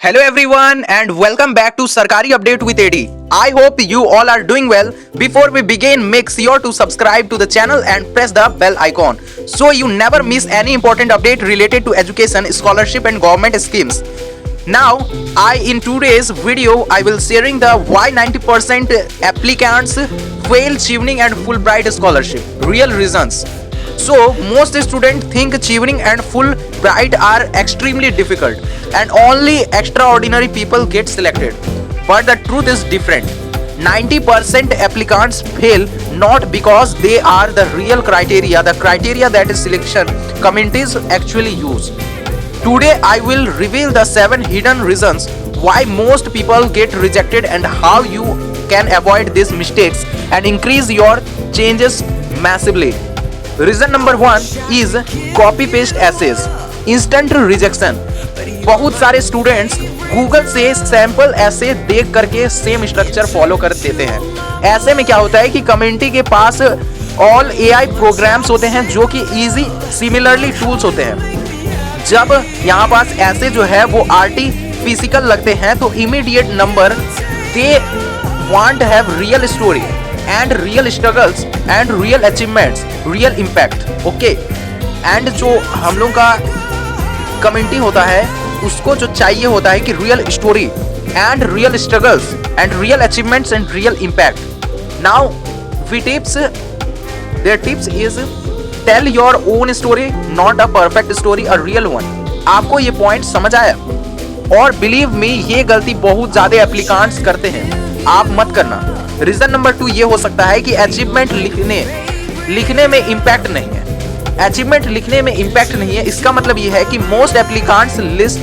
Hello everyone and welcome back to Sarkari Update with AD. I hope you all are doing well. Before we begin, make sure to subscribe to the channel and press the bell icon so you never miss any important update related to education, scholarship and government schemes. Now, in today's video, I will sharing the why 90% applicants fail Chevening and Fulbright scholarship. Real reasons. So, most students think Chevening and Fulbright are extremely difficult and only extraordinary people get selected. But the truth is different. 90% applicants fail not because they are the real criteria, the criteria that is selection committees actually use. Today I will reveal the 7 hidden reasons why most people get rejected and how you can avoid these mistakes and increase your chances massively. Reason number 1 is copy paste essays. Instant rejection. बहुत सारे students Google से sample ऐसे देख करके same structure follow कर देते हैं। ऐसे में क्या होता है कि कम्युनिटी के पास ऑल एआई प्रोग्राम्स होते हैं जो कि इजी सिमिलरली टूल्स होते हैं। जब यहाँ पास ऐसे जो है वो आर्टिफिशियल लगते हैं तो immediate number they want have real story and real struggles and real achievements, real impact. Okay, and जो हम लोग का कम्युनिटी होता है उसको जो चाहिए होता है कि real story and real struggles and real achievements and real impact. Now we tips, there tips is tell your own story, not a perfect story, a real one. आपको ये पॉइंट समझ आया? और बिलीव मी, ये गलती बहुत ज्यादा applicants करते हैं, आप मत करना। रीजन नंबर 2 ये हो सकता है कि अचीवमेंट लिखने में इम्पैक्ट नहीं है। अचीवमेंट लिखने में इम्पैक्ट नहीं है, इसका मतलब ये है कि most applicants list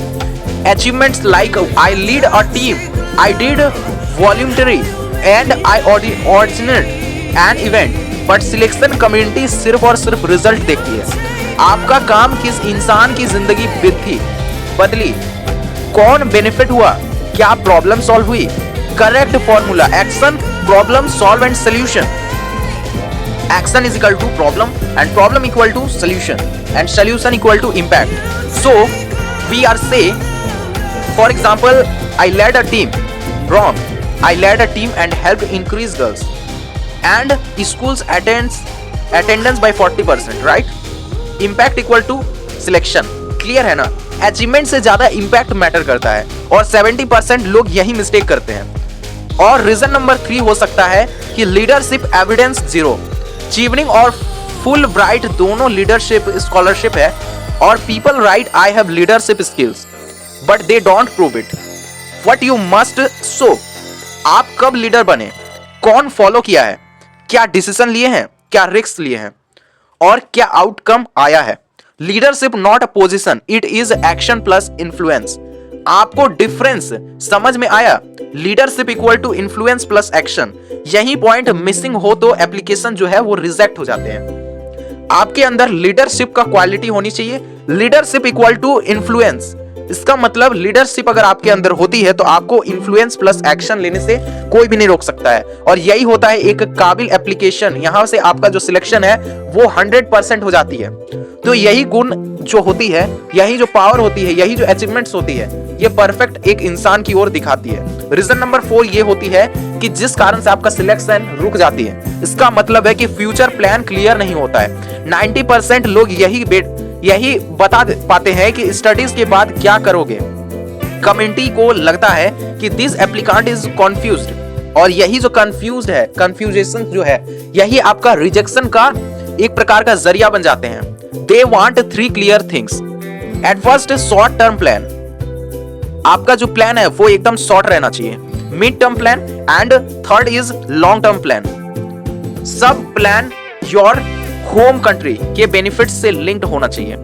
achievements like I lead a team, I did voluntary and I ordinate an event, but selection community सिर्फ और सिर्फ रिजल्ट देखती है। आपका काम किस इंसान की जिंदगी बदली, कौन बेनिफिट हुआ, क्या प्रॉब्लम सॉल्व हुई, correct formula action problem solve and solution. Action is equal to problem and problem equal to solution and solution equal to impact. So we are say, for example, I led a team. Wrong. I led a team and helped increase girls and schools attendance by 40%. Right? Impact equal to selection. Clear है ना? Achievement से ज्यादा impact matter करता है और 70% लोग यही mistake करते हैं। और रीजन नंबर 3 हो सकता है कि लीडरशिप एविडेंस जीरो। चीवनिंग और फुलब्राइट दोनों लीडरशिप स्कॉलरशिप है और people right I have leadership skills but they don't prove it. What you must show, आप कब लीडर बने, कौन फॉलो किया है, क्या डिसीजन लिए हैं, क्या रिस्क लिए हैं और क्या आउटकम आया है। Leadership not a position, it is action plus influence. आपको डिफरेंस समझ में आया? Leadership equal to influence plus action. यही पॉइंट मिसिंग हो तो एप्लीकेशन जो है वो रिजेक्ट हो जाते हैं। आपके अंदर लीडरशिप का क्वालिटी होनी चाहिए। लीडरशिप इक्वल टू इन्फ्लुएंस, इसका मतलब लीडरशिप अगर आपके अंदर होती है तो आपको इन्फ्लुएंस प्लस एक्शन लेने से कोई भी नहीं रोक सकता है। और यही होता है एक काबिल एप्लीकेशन, यहां से आपका जो सिलेक्शन है वो 100% हो जाती है। तो यही गुण जो होती है, यही जो पावर होती है, यही जो अचीवमेंट्स होती है, ये परफेक्ट एक इंसान की ओर दिखाती है। रीजन नंबर 4 ये होती है कि जिस कारण से आपका सिलेक्शन रुक जाती है, इसका मतलब है कि फ्यूचर प्लान क्लियर नहीं होता है। 90% लोग यही बता पाते हैं कि स्टडीज के बाद क्या करोगे। कम्युनिटी को लगता है कि दिस एप्लीकेंट इज कंफ्यूज्ड और यही जो कंफ्यूज्ड है, कंफ्यूजेशन जो है, यही आपका रिजेक्शन का एक प्रकार का जरिया बन जाते हैं। They want 3 clear things. At first, short term plan, आपका जो प्लान है वो एकदम शॉर्ट रहना चाहिए। Mid term plan and third is long term plan. सब प्लान योर होम कंट्री के बेनिफिट्स से लिंक्ड होना चाहिए।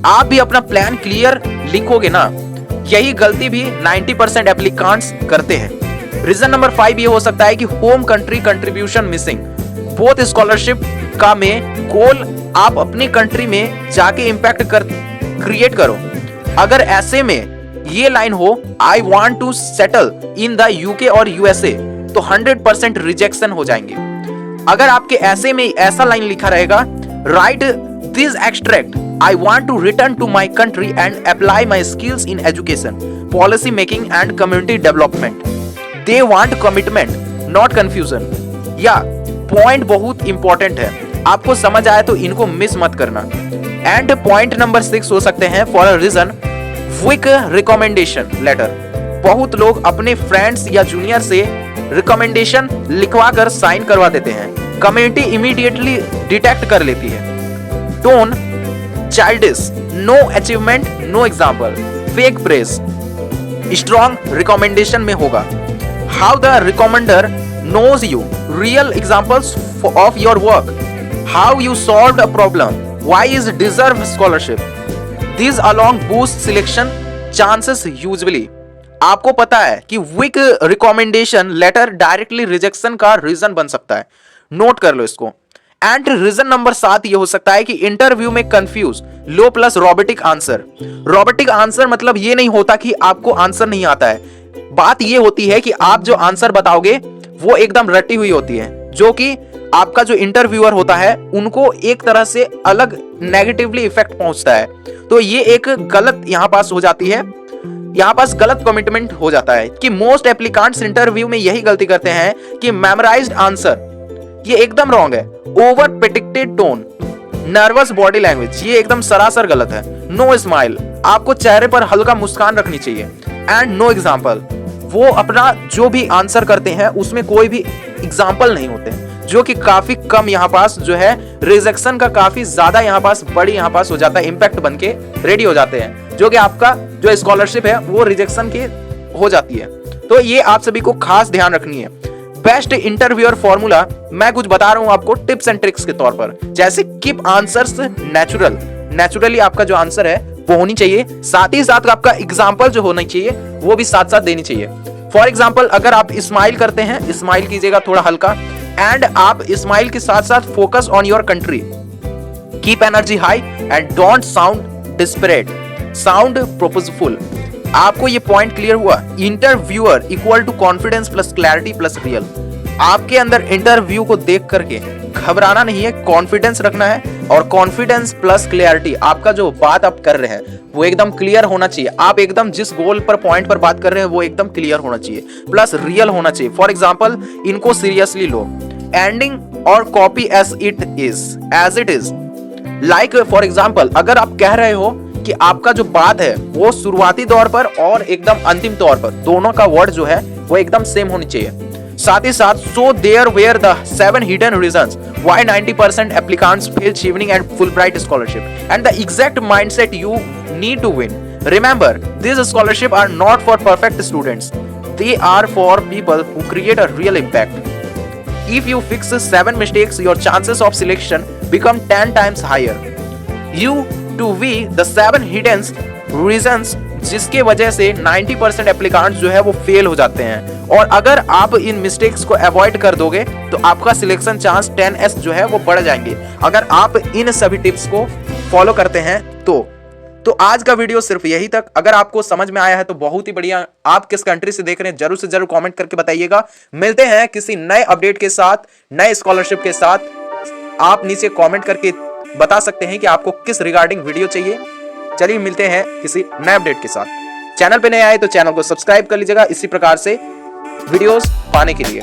आप भी अपना प्लान क्लियर लिखोगे ना, यही गलती भी 90% एप्लीकेंट्स करते हैं। रीजन नंबर 5 ये हो सकता है कि home country contribution missing. Both scholarship का में गोल आप अपनी कंट्री में जाके इम्पैक्ट क्रिएट करो। अगर ऐसे में ये लाइन हो I want to settle in the UK और यूएसए, तो 100% रिजेक्शन हो जाएंगे। अगर आपके ऐसे में ऐसा लाइन लिखा रहेगा, right this extract I want to return to my country and apply my skills in education, policy making and community development. They want commitment, not confusion. या पॉइंट बहुत इंपॉर्टेंट है, आपको समझ आया तो इनको मिस मत करना. एंड पॉइंट नंबर 6 हो सकते हैं for a reason quick recommendation letter. बहुत लोग अपने फ्रेंड्स या जूनियर से रिकमेंडेशन लिखवा कर साइन करवा देते हैं. कम्युनिटी इमीडिएटली डिटेक्ट कर लेती है. Tone childish, know achievement, know example, fake press. Strong recommendation में होगा how the recommender knows you, real examples of your work, how you solved a problem, why is deserve scholarship. These along boost selection chances usually. आपको पता है कि weak recommendation letter directly rejection का reason बन सकता है, note कर लो इसको. एंड रीजन नंबर 7 ये हो सकता है कि इंटरव्यू में confuse, low plus robotic answer. Robotic answer मतलब ये नहीं होता कि आपको आंसर नहीं आता है, बात ये होती है कि आप जो आंसर बताओगे वो एकदम रटी हुई होती है, जो कि आपका जो इंटरव्यूअर होता है उनको एक तरह से अलग नेगेटिवली इफेक्ट पहुंचता है. तो ये एक गलत यहां पास हो जाती है, यहां पास गलत कमिटमेंट हो जाता है कि मोस्ट एप्लीकेंट्स इंटरव्यू में यही गलती करते हैं कि मेमोराइज्ड आंसर, ये एकदम रॉन्ग है. Over predicted tone, nervous body language, ये एकदम सरासर गलत है. नो स्माइल, आपको चेहरे पर हल्का मुस्कान रखनी चाहिए. एंड नो एग्जाम्पल, वो अपना जो भी आंसर करते हैं उसमें कोई भी एग्जाम्पल नहीं होते, जो कि काफी कम यहाँ पास जो है रिजेक्शन का काफी ज्यादा यहाँ पास बड़ी यहाँ पास हो जाता है, इम्पैक्ट बन के रेडी हो जाते हैं, जो कि आपका जो स्कॉलरशिप है वो रिजेक्शन की हो जाती है. तो ये आप सभी को खास ध्यान रखनी है. बेस्ट इंटरव्यूअर फॉर्मूला मैं कुछ बता रहा हूं आपको टिप्स एंड ट्रिक्स के तौर पर, जैसे कीप आंसर्स नेचुरल, नेचुरली आपका जो आंसर है वो होनी चाहिए. साथ ही साथ आपका एग्जाम्पल जो होना चाहिए वो भी साथ साथ देनी चाहिए. फॉर एग्जाम्पल अगर आप स्माइल करते हैं, स्माइल कीजिएगा थोड़ा हल्का. एंड आप स्माइल के साथ साथ focus on your country. Keep energy high and don't sound desperate, sound purposeful. आपको ये पॉइंट क्लियर हुआ. Interviewer equal to confidence plus clarity plus real. आपके अंदर इंटरव्यू को देख करके घबराना नहीं है, कॉन्फिडेंस रखना है. और कॉन्फिडेंस प्लस क्लियरिटी, आपका जो बात आप कर रहे हैं वो एकदम क्लियर होना चाहिए. आप एकदम जिस गोल पर पॉइंट पर बात कर रहे हैं वो एकदम क्लियर होना चाहिए, प्लस रियल होना चाहिए. फॉर एग्जाम्पल इनको सीरियसली लो. एंडिंग और copy as it is. Like for example अगर आप कह रहे हो कि आपका जो बात है वो शुरुआती तौर पर और एकदम अंतिम तौर पर दोनों का वर्ड जो है वो एकदम सेम होनी चाहिए. साथ ही साथ so there were the 7 hidden reasons why 90% applicants fail Chevening and Fulbright scholarship and the exact mindset you need to win. Remember, these scholarships are not for perfect students. They are for people who create a real impact. If you fix 7 mistakes, your chances of selection become 10 times higher. You to be the 7 hidden reasons जिसके वजह से 90% applicants जो है वो fail हो जाते हैं. और अगर आप इन मिस्टेक्स को अवॉइड कर दोगे तो आपका सिलेक्शन चांस 10x जो है वो बढ़ जाएंगे, अगर आप इन सभी टिप्स को फॉलो करते हैं तो आज का वीडियो सिर्फ यही तक. अगर आपको समझ में आया है तो बहुत ही बढ़िया. आप किस कंट्री से देख रहे हैं जरूर से जरूर कमेंट करके बताइएगा. मिलते हैं किसी नए अपडेट के साथ, नए स्कॉलरशिप के साथ. आप नीचे कमेंट करके बता सकते हैं कि आपको किस रिगार्डिंग वीडियो चाहिए. चलिए मिलते हैं किसी नए अपडेट के साथ. चैनल पे नए आए तो चैनल को सब्सक्राइब कर लीजिएगा इसी प्रकार से वीडियोस पाने के लिए.